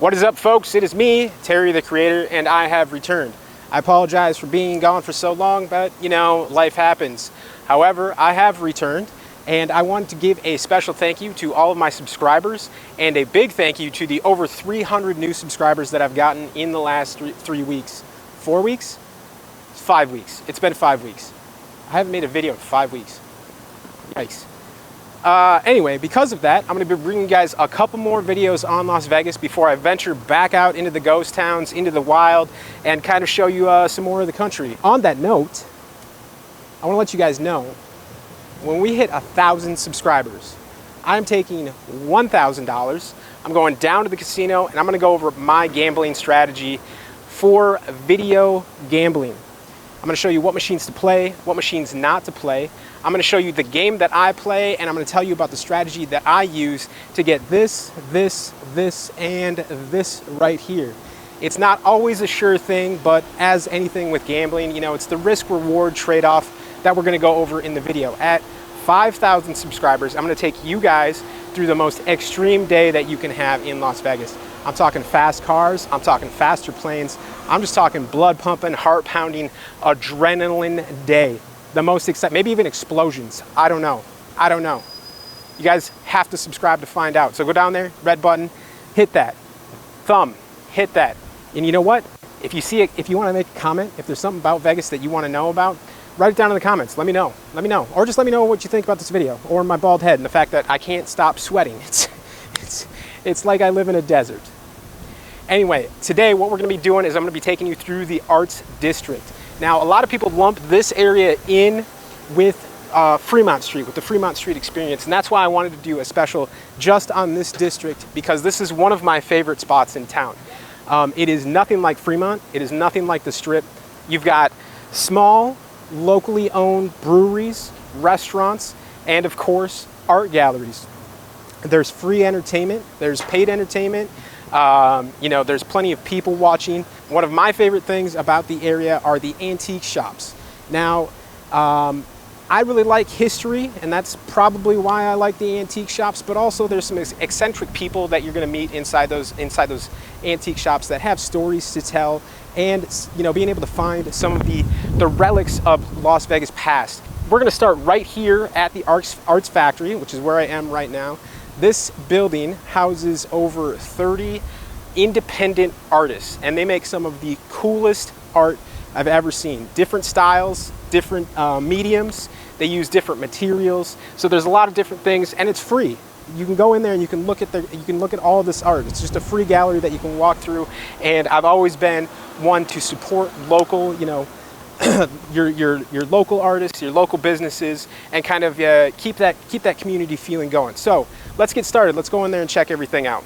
What is up, folks? It is me, Terry the Creator, and I have returned. I apologize for being gone for so long, but you know, life happens. However, I have returned, and I wanted to give a special thank you to all of my subscribers, and a big thank you to the over 300 new subscribers that I've gotten in the last 3 weeks. 4 weeks? 5 weeks. It's been 5 weeks. I haven't made a video in 5 weeks. Yikes. Anyway, because of that, I'm going to be bringing you guys a couple more videos on Las Vegas before I venture back out into the ghost towns, into the wild, and kind of show you some more of the country. On that note, I want to let you guys know, when we hit 1,000 subscribers, I'm taking $1,000. I'm going down to the casino, and I'm going to go over my gambling strategy for video gambling. I'm going to show you what machines to play, what machines not to play. I'm going to show you the game that I play, and I'm going to tell you about the strategy that I use to get this, and this right here. It's not always a sure thing, but as anything with gambling, you know, it's the risk-reward trade-off that we're going to go over in the video. At 5,000 subscribers, I'm going to take you guys through the most extreme day that you can have in Las Vegas. I'm talking fast cars, I'm talking faster planes, I'm just talking blood pumping, heart pounding, adrenaline day. The most exciting, maybe even explosions. I don't know. You guys have to subscribe to find out. So go down there, red button, hit that. Thumb, hit that. And you know what? If you see it, if you want to make a comment, if there's something about Vegas that you want to know about, write it down in the comments. Let me know. Or just let me know what you think about this video, or my bald head and the fact that I can't stop sweating. It's like I live in a desert. Anyway, today what we're going to be doing is I'm going to be taking you through the Arts District. Now, a lot of people lump this area in with Fremont Street, with the Fremont Street experience, and that's why I wanted to do a special just on this district, because this is one of my favorite spots in town. It is nothing like Fremont. It is nothing like the Strip. You've got small, locally owned breweries, restaurants, and of course, art galleries. There's free entertainment, there's paid entertainment, you know, there's plenty of people watching. One of my favorite things about the area are the antique shops. Now, I really like history, and that's probably why I like the antique shops, but also there's some eccentric people that you're going to meet inside those antique shops that have stories to tell, and you know, being able to find some of the relics of Las Vegas past. We're going to start right here at the Arts Factory, which is where I am right now. This building houses over 30 independent artists, and they make some of the coolest art I've ever seen. Different styles, different mediums. They use different materials. So there's a lot of different things, and it's free. You can go in there and you can look at all of this art. It's just a free gallery that you can walk through. And I've always been one to support local, you know, your local artists, your local businesses, and kind of keep that community feeling going. So let's get started. Let's go in there and check everything out.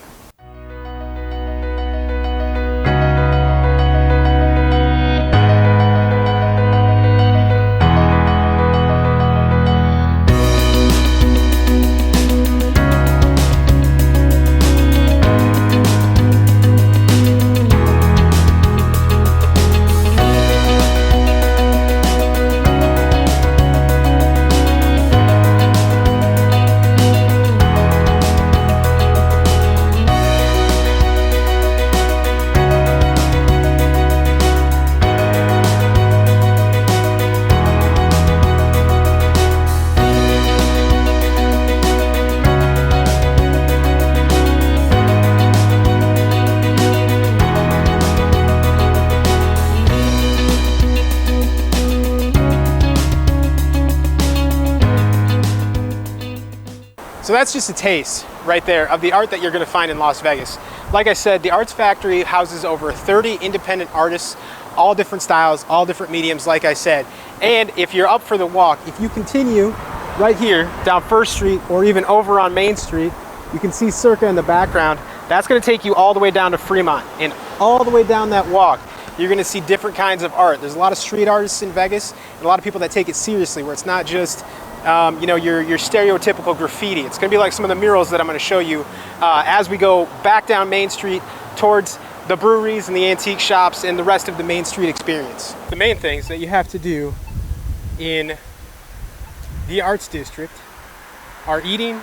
So that's just a taste right there of the art that you're going to find in Las Vegas. Like I said, the Arts Factory houses over 30 independent artists, all different styles, all different mediums, like I said. And if you're up for the walk, if you continue right here down First Street or even over on Main Street, you can see Circa in the background. That's going to take you all the way down to Fremont. And all the way down that walk, you're going to see different kinds of art. There's a lot of street artists in Vegas, and a lot of people that take it seriously, where it's not just you know, your stereotypical graffiti. It's going to be like some of the murals that I'm going to show you as we go back down Main Street towards the breweries and the antique shops and the rest of the Main Street experience. The main things that you have to do in the Arts District are eating,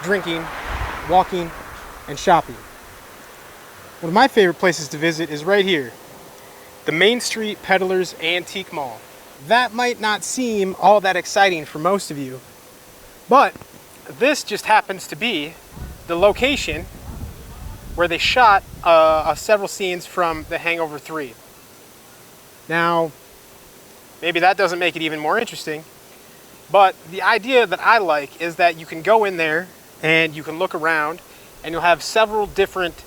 drinking, walking, and shopping. One of my favorite places to visit is right here, the Main Street Peddlers Antique Mall. That might not seem all that exciting for most of you, but this just happens to be the location where they shot several scenes from The Hangover 3. Now, maybe that doesn't make it even more interesting, but the idea that I like is that you can go in there and you can look around and you'll have several different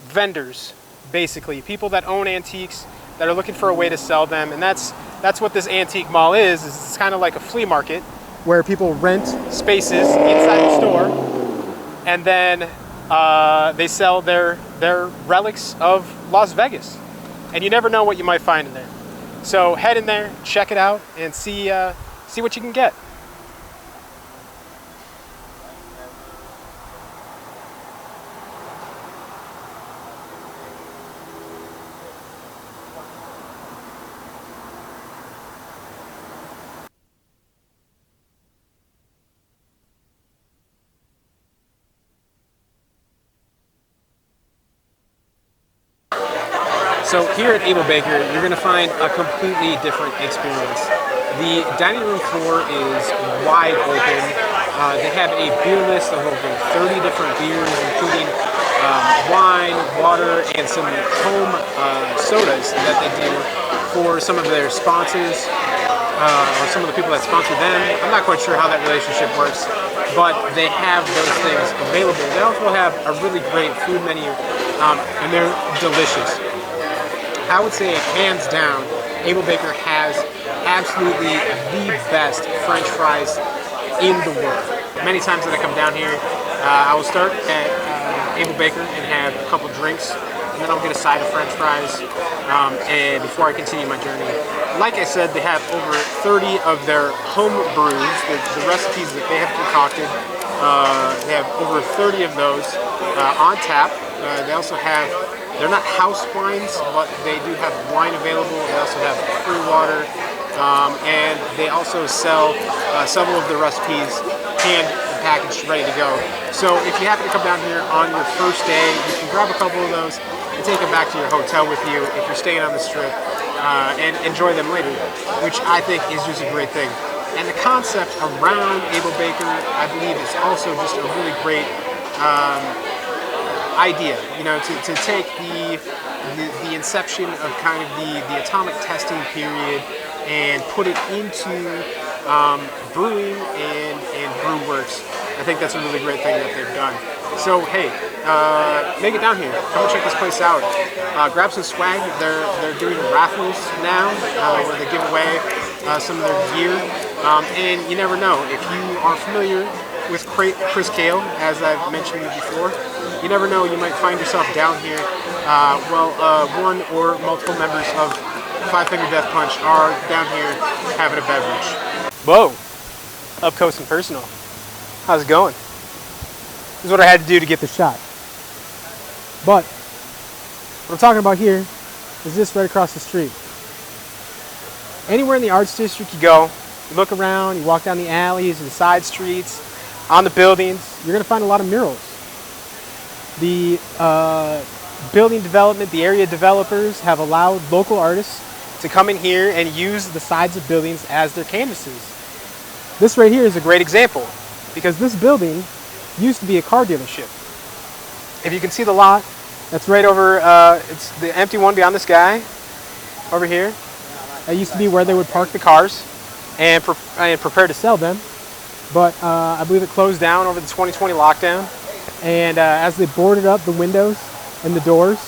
vendors, basically, people that own antiques that are looking for a way to sell them, and that's what this antique mall is it's kind of like a flea market where people rent spaces inside the store and then they sell their relics of Las Vegas, and you never know what you might find in there. So head in there, check it out, and see what you can get. So here at Able Baker, you're going to find a completely different experience. The dining room floor is wide open. They have a beer list of over 30 different beers, including wine, water, and some home sodas that they do for some of their sponsors, or some of the people that sponsor them. I'm not quite sure how that relationship works, but they have those things available. They also have a really great food menu, and they're delicious. I would say, hands down, Able Baker has absolutely the best French fries in the world. Many times that I come down here, I will start at Able Baker and have a couple drinks, and then I'll get a side of French fries, and before I continue my journey. Like I said, they have over 30 of their home brews, the recipes that they have concocted. They have over 30 of those on tap. They also have, they're not house wines, but they do have wine available. They also have free water, and they also sell several of the recipes canned and packaged, ready to go. So if you happen to come down here on your first day, you can grab a couple of those and take them back to your hotel with you if you're staying on the strip, and enjoy them later, which I think is just a great thing. And the concept around Able Baker, I believe, is also just a really great idea, you know, to take the inception of kind of the atomic testing period and put it into brewing and brew works. I think that's a really great thing that they've done. So hey, make it down here. Come and check this place out. Grab some swag. They're doing raffles now where they give away some of their gear. And you never know, if you are familiar with Chris Kale, as I've mentioned before, you never know, you might find yourself down here one or multiple members of Five Finger Death Punch are down here having a beverage. Whoa, up close and personal. How's it going? This is what I had to do to get the shot. But what I'm talking about here is this right across the street. Anywhere in the Arts District you go, you look around, you walk down the alleys and the side streets, on the buildings, you're going to find a lot of murals. The building development, the area developers have allowed local artists to come in here and use the sides of buildings as their canvases. This right here is a great example, because this building used to be a car dealership. If you can see the lot, that's right over, it's the empty one beyond this guy, over here. That used to be where they would park the cars and prepare to sell them. But I believe it closed down over the 2020 lockdown. And as they boarded up the windows and the doors,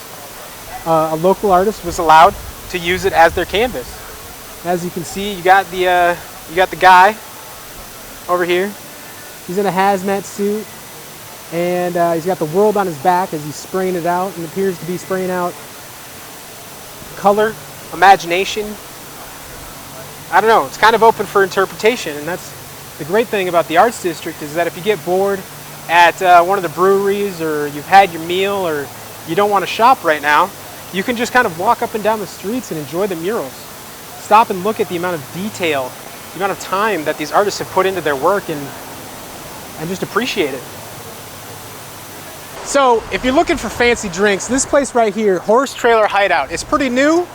a local artist was allowed to use it as their canvas. As you can see, you got the guy over here. He's in a hazmat suit, and he's got the world on his back as he's spraying it out, and appears to be spraying out color, imagination. I don't know, it's kind of open for interpretation, and that's the great thing about the Arts District, is that if you get bored at one of the breweries, or you've had your meal, or you don't want to shop right now, you can just kind of walk up and down the streets and enjoy the murals. Stop and look at the amount of detail, the amount of time that these artists have put into their work, and just appreciate it. So if you're looking for fancy drinks, this place right here, Horse Trailer Hideout, is pretty new,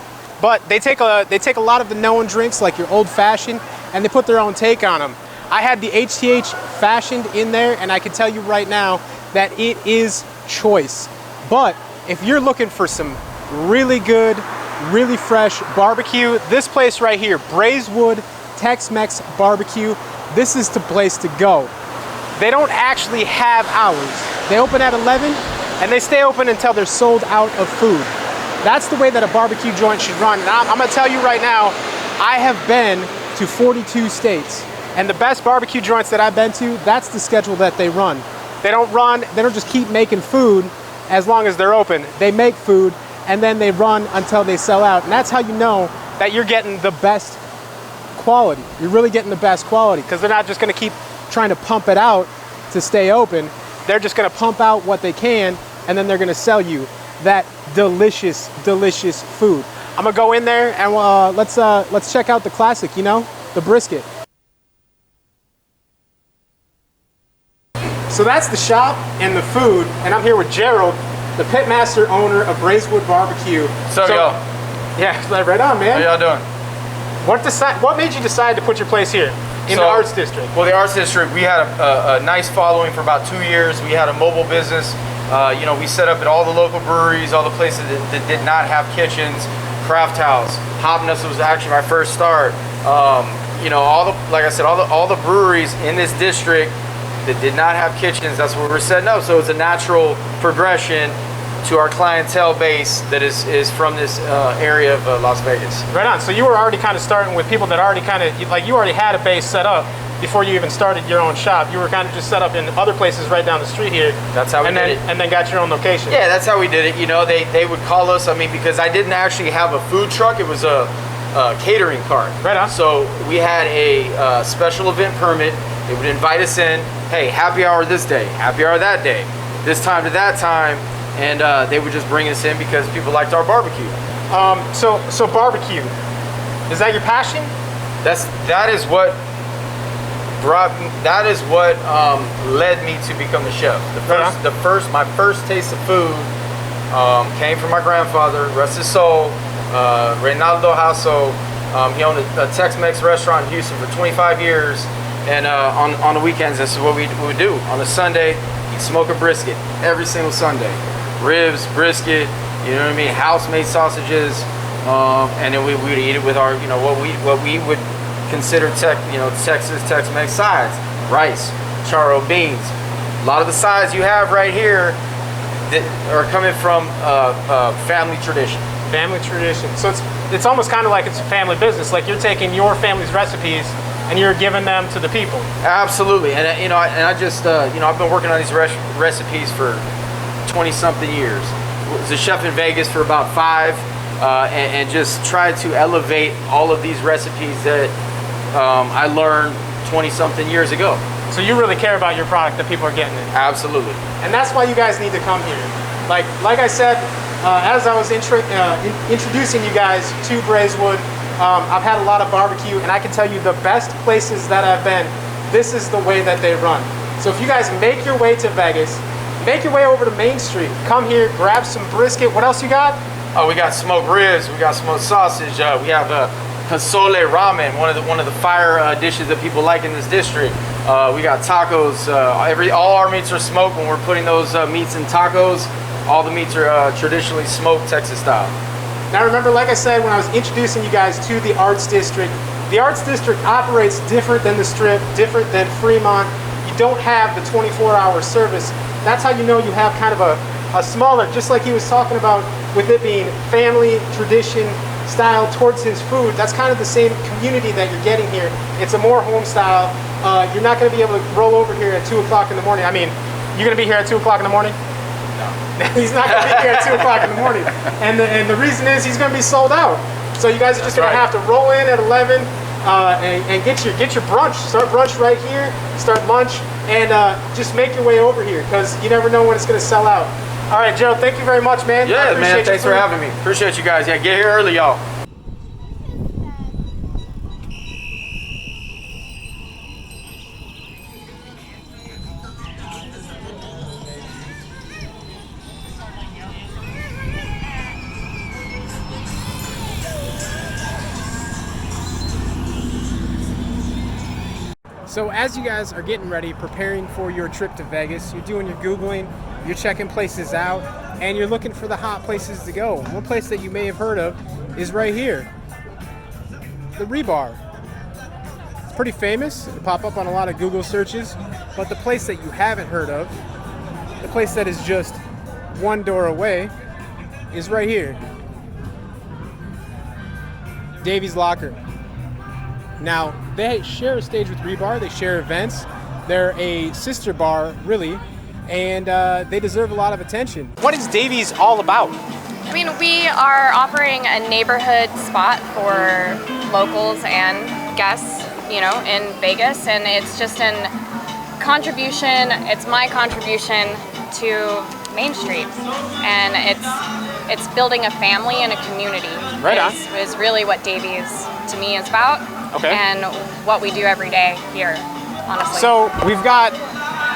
but they take a lot of the known drinks like your old fashioned and they put their own take on them. I had the HTH fashioned in there and I can tell you right now that it is choice. But if you're looking for some really good, really fresh barbecue, this place right here, Brazewood Tex-Mex Barbecue, this is the place to go. They don't actually have hours. They open at 11 and they stay open until they're sold out of food. That's the way that a barbecue joint should run. And I'm gonna tell you right now, I have been to 42 states and the best barbecue joints that I've been to, that's the schedule that they run. They don't just keep making food as long as they're open. They make food and then they run until they sell out. And that's how you know that you're getting the best quality. You're really getting the best quality because they're not just gonna keep trying to pump it out to stay open. They're just gonna pump out what they can and then they're gonna sell you that delicious, delicious food. I'm gonna go in there and let's check out the classic, you know, the brisket. So that's the shop and the food, and I'm here with Gerald, the pitmaster owner of Brazewood Barbecue. So y'all? Yeah, right on, man. How y'all doing? What made you decide to put your place here in the Arts District? Well, the Arts District, we had a nice following for about 2 years. We had a mobile business. You know, we set up at all the local breweries, all the places that did not have kitchens. Craft House, Hopness was actually my first start. You know, like I said, all the breweries in this district that did not have kitchens, that's where we're setting up. So it's a natural progression to our clientele base that is from this area of Las Vegas. Right on. So you were already kind of starting with people that already kind of, like you already had a base set up before you even started your own shop. You were kind of just set up in other places right down the street here. That's how we did it. And then got your own location. Yeah, that's how we did it. You know, they would call us, I mean, because I didn't actually have a food truck, it was a catering cart. Right on. So we had a special event permit. They would invite us in, hey, happy hour this day, happy hour that day, this time to that time, and they would just bring us in because people liked our barbecue. So barbecue, is that your passion? That is what led me to become a chef. My first taste of food came from my grandfather, rest his soul, Reynaldo Hasso. He owned a Tex-Mex restaurant in Houston for 25 years. And on the weekends, this is what we would do. On a Sunday, he'd smoke a brisket every single Sunday. Ribs, brisket, you know what I mean? House-made sausages, and then we would eat it with our, you know, what we would consider Texas Tex-Mex sides. Rice, charro beans. A lot of the sides you have right here that are coming from family tradition. Family tradition. So it's almost kind of like it's a family business. Like you're taking your family's recipes and you're giving them to the people. Absolutely, and you know, I've been working on these recipes for 20-something years. Was a chef in Vegas for about 5, and just tried to elevate all of these recipes that I learned 20-something years ago. So you really care about your product that people are getting it. Absolutely. And that's why you guys need to come here. Like I said, as I was introducing you guys to Brazewood, I've had a lot of barbecue, and I can tell you the best places that I've been, this is the way that they run. So if you guys make your way to Vegas, make your way over to Main Street, come here, grab some brisket. What else you got? Oh, we got smoked ribs, we got smoked sausage, we have pozole ramen, one of the fire dishes that people like in this district. We got tacos. All our meats are smoked. When we're putting those meats in tacos, all the meats are traditionally smoked Texas style. Now remember, like I said, when I was introducing you guys to the Arts District, the Arts District operates different than the Strip, different than Fremont. You don't have the 24-hour service. That's how you know you have kind of a smaller, just like he was talking about with it being family, tradition, style towards his food. That's kind of the same community that you're getting here. It's a more home style. You're not going to be able to roll over here at 2 o'clock in the morning. I mean, you're going to be here at 2 o'clock in the morning? He's not going to be here at 2 o'clock in the morning. And the reason is he's going to be sold out. So you guys are just going to have to roll in at 11 and get your brunch. Start brunch right here, start lunch, and just make your way over here because you never know when it's going to sell out. All right, Joe, thank you very much, man. Yeah, man, thanks for having me. Appreciate you guys. Yeah, get here early, y'all. So as you guys are getting ready, preparing for your trip to Vegas, you're doing your Googling, you're checking places out, and you're looking for the hot places to go. One place that you may have heard of is right here, the Rebar. It's pretty famous. It'll pop up on a lot of Google searches, but the place that you haven't heard of, the place that is just one door away, is right here. Davy's Locker. Now, they share a stage with Rebar, they share events, they're a sister bar, really, and they deserve a lot of attention. What is Davy's all about? I mean, we are offering a neighborhood spot for locals and guests, you know, in Vegas, and it's just an contribution, it's my contribution to Main Street, and it's building a family and a community. Right on. Is really what Davy's, to me, is about. Okay. And what we do every day here, honestly. So we've got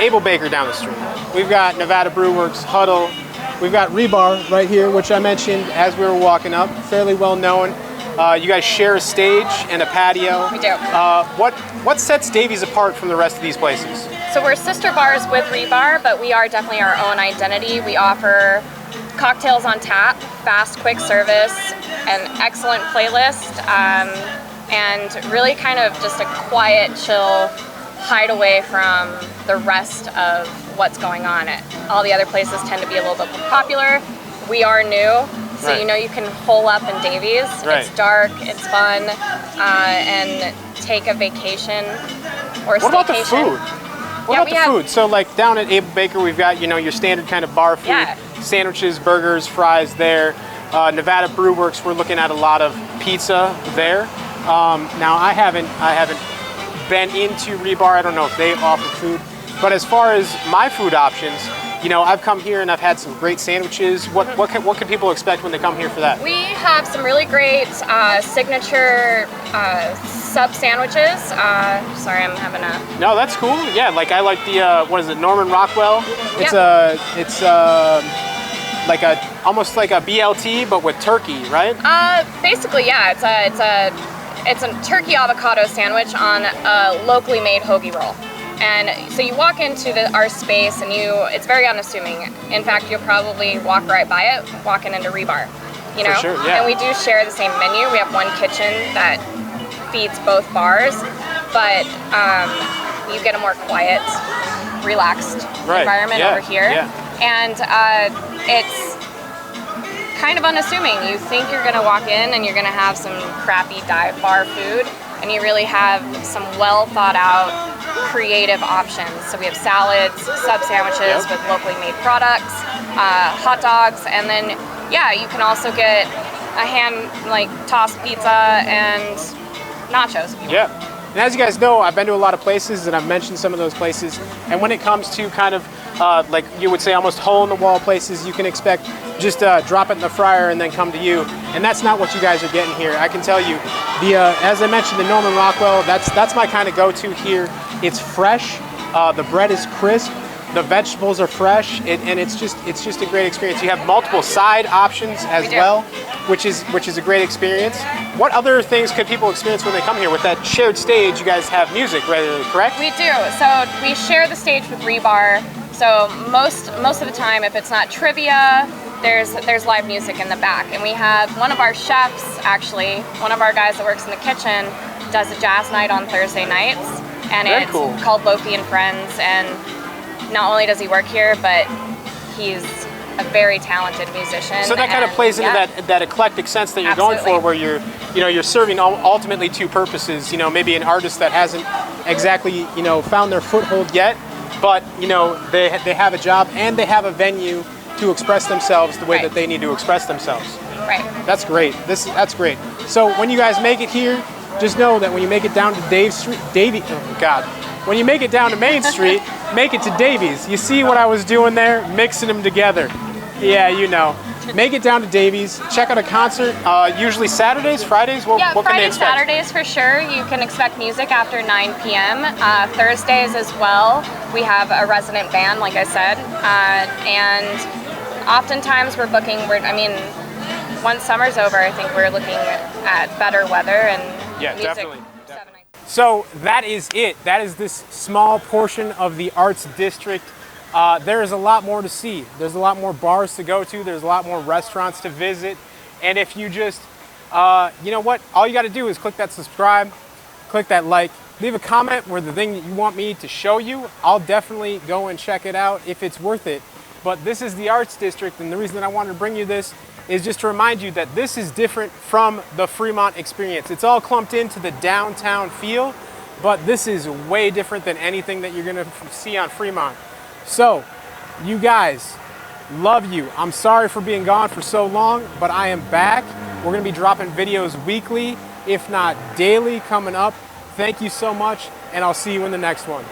Able Baker down the street. We've got Nevada Brew Works, Huddle. We've got Rebar right here, which I mentioned as we were walking up. Fairly well known. You guys share a stage and a patio. We do. What sets Davy's apart from the rest of these places? So we're sister bars with Rebar, but we are definitely our own identity. We offer cocktails on tap, fast, quick service, an excellent playlist, and really kind of just a quiet, chill hideaway from the rest of what's going on. All the other places tend to be a little bit more popular. We are new, so Right. you know you can hole up in Davy's. Right. It's dark, it's fun, and take a vacation or What about the staycation. food? What about we the have- food? So like down at Able Baker, we've got, you know, your standard kind of bar food, Yeah. sandwiches, burgers, fries there. Nevada Brew Works, we're looking at a lot of pizza there. Now I haven't been into Rebar. I don't know if they offer food, but as far as my food options, you know, I've come here and I've had some great sandwiches. What can people expect when they come here for that? We have some really great signature sub sandwiches. Sorry, I'm having a. No, that's cool. Yeah, like I like the what is it, Norman Rockwell? It's like almost like a BLT but with turkey, right? Basically, yeah, it's a turkey avocado sandwich on a locally made hoagie roll. And so you walk into our space and it's very unassuming. In fact, you'll probably walk right by it, walking into Rebar, you know? For sure, yeah. And we do share the same menu. We have one kitchen that feeds both bars, but you get a more quiet, relaxed Right, environment yeah, over here. yeah. And it's kind of unassuming. You think you're gonna walk in and you're gonna have some crappy dive bar food, and you really have some well thought out creative options. So we have salads, sub sandwiches with locally made products, hot dogs, and then yeah, you can also get a hand tossed pizza and nachos. If you want. And as you guys know, I've been to a lot of places and I've mentioned some of those places. And when it comes to kind of like you would say almost hole in the wall places, you can expect just drop it in the fryer and then come to you. And that's not what you guys are getting here. I can tell you, as I mentioned, the Norman Rockwell, that's my kind of go-to here. It's fresh, the bread is crisp, the vegetables are fresh, and it's just a great experience. You have multiple side options as well, which is a great experience. What other things could people experience when they come here? With that shared stage, you guys have music regularly, correct? We do. So we share the stage with Rebar. So most of the time, if it's not trivia, there's live music in the back. And we have one of our chefs, actually, one of our guys that works in the kitchen, does a jazz night on Thursday nights. And Very it's cool. called Lofi and Friends. And not only does he work here, but he's a very talented musician. So that kind of plays into that eclectic sense that you're going for, where you're serving ultimately two purposes. You know, maybe an artist that hasn't exactly found their foothold yet, but they have a job and they have a venue to express themselves the way that they need to express themselves. Right. That's great. That's great. So when you guys make it here, just know that when you make it down to when you make it down to Main Street, make it to Davy's. You see what I was doing there? Mixing them together. Yeah, you know. Make it down to Davy's. Check out a concert. Usually Saturdays, Fridays. What can they Fridays, expect? Saturdays for sure. You can expect music after 9 p.m. Thursdays as well. We have a resident band, like I said, and oftentimes we're booking. Once summer's over, I think we're looking at better weather and music. Definitely. 7 nights. So that is it. That is this small portion of the Arts District. There is a lot more to see. There's a lot more bars to go to. There's a lot more restaurants to visit. And if you just, you know what? All you got to do is click that subscribe, click that like, leave a comment where the thing that you want me to show you. I'll definitely go and check it out if it's worth it. But this is the Arts District, and the reason that I wanted to bring you this is just to remind you that this is different from the Fremont experience. It's all clumped into the downtown feel, but this is way different than anything that you're gonna see on Fremont. So, you guys, love you. I'm sorry for being gone for so long, but I am back. We're gonna be dropping videos weekly, if not daily, coming up. Thank you so much, and I'll see you in the next one.